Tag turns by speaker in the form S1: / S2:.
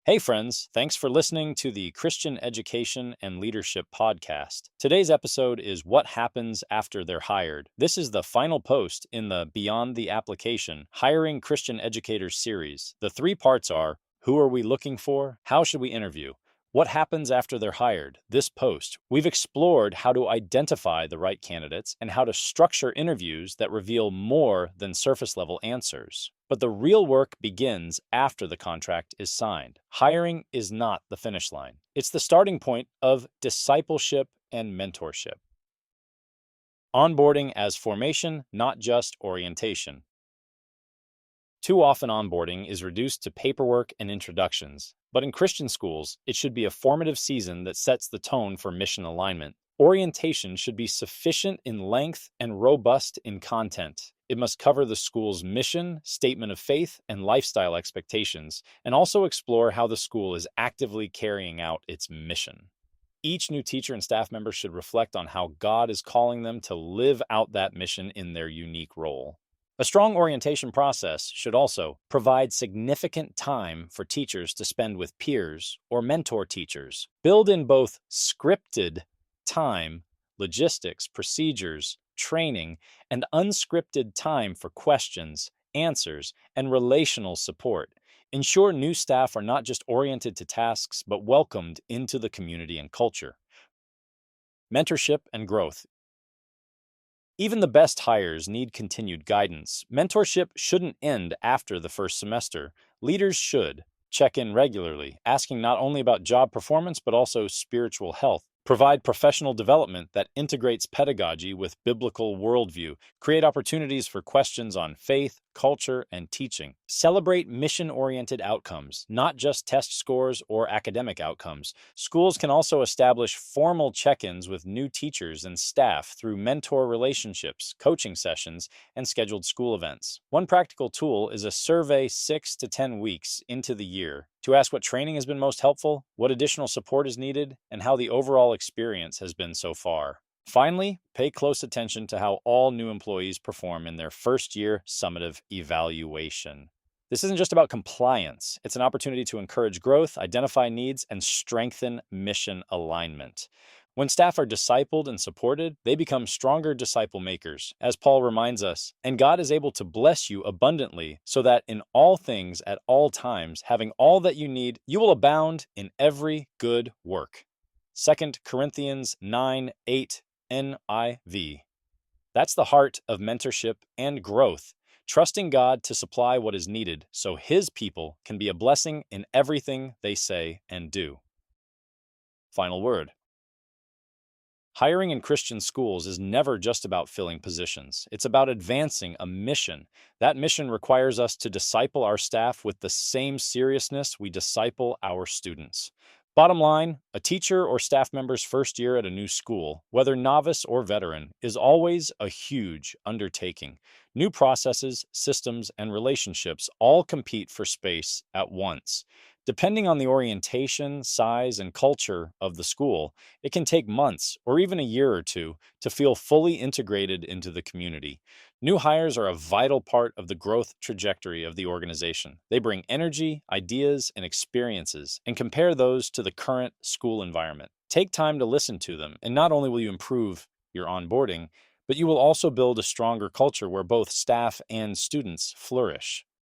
S1: Hey, friends, thanks for listening to the Christian Education and Leadership Podcast. Today's episode is What Happens After They're Hired. This is the final post in the Beyond the Application Hiring Christian Educators series. The three parts are: who are we looking for? How should we interview? What happens after they're hired? This post, we've explored how to identify the right candidates and how to structure interviews that reveal more than surface level answers. But the real work begins after the contract is signed. Hiring is not the finish line. It's the starting point of discipleship and mentorship. Onboarding as formation, not just orientation. Too often, onboarding is reduced to paperwork and introductions, but in Christian schools, it should be a formative season that sets the tone for mission alignment. Orientation should be sufficient in length and robust in content. It must cover the school's mission, statement of faith, and lifestyle expectations, and also explore how the school is actively carrying out its mission. Each new teacher and staff member should reflect on how God is calling them to live out that mission in their unique role. A strong orientation process should also provide significant time for teachers to spend with peers or mentor teachers. Build in both scripted time, logistics, procedures, training, and unscripted time for questions, answers, and relational support. Ensure new staff are not just oriented to tasks, but welcomed into the community and culture. Mentorship and growth. Even the best hires need continued guidance. Mentorship shouldn't end after the first semester. Leaders should check in regularly, asking not only about job performance, but also spiritual health. Provide professional development that integrates pedagogy with biblical worldview. Create opportunities for questions on faith, culture, and teaching. Celebrate mission-oriented outcomes, not just test scores or academic outcomes. Schools can also establish formal check-ins with new teachers and staff through mentor relationships, coaching sessions, and scheduled school events. One practical tool is a survey 6 to 10 weeks into the year to ask what training has been most helpful, what additional support is needed, and how the overall experience has been so far. Finally, pay close attention to how all new employees perform in their first year summative evaluation. This isn't just about compliance. It's an opportunity to encourage growth, identify needs, and strengthen mission alignment. When staff are discipled and supported, they become stronger disciple makers, as Paul reminds us, and God is able to bless you abundantly so that in all things at all times, having all that you need, you will abound in every good work. 2 Corinthians 9:8 NIV. That's the heart of mentorship and growth, trusting God to supply what is needed so His people can be a blessing in everything they say and do. Final word. Hiring in Christian schools is never just about filling positions. It's about advancing a mission. That mission requires us to disciple our staff with the same seriousness we disciple our students. Bottom line, a teacher or staff member's first year at a new school, whether novice or veteran, is always a huge undertaking. New processes, systems, and relationships all compete for space at once. Depending on the orientation, size, and culture of the school, it can take months or even a year or two to feel fully integrated into the community. New hires are a vital part of the growth trajectory of the organization. They bring energy, ideas, and experiences, and compare those to the current school environment. Take time to listen to them, and not only will you improve your onboarding, but you will also build a stronger culture where both staff and students flourish.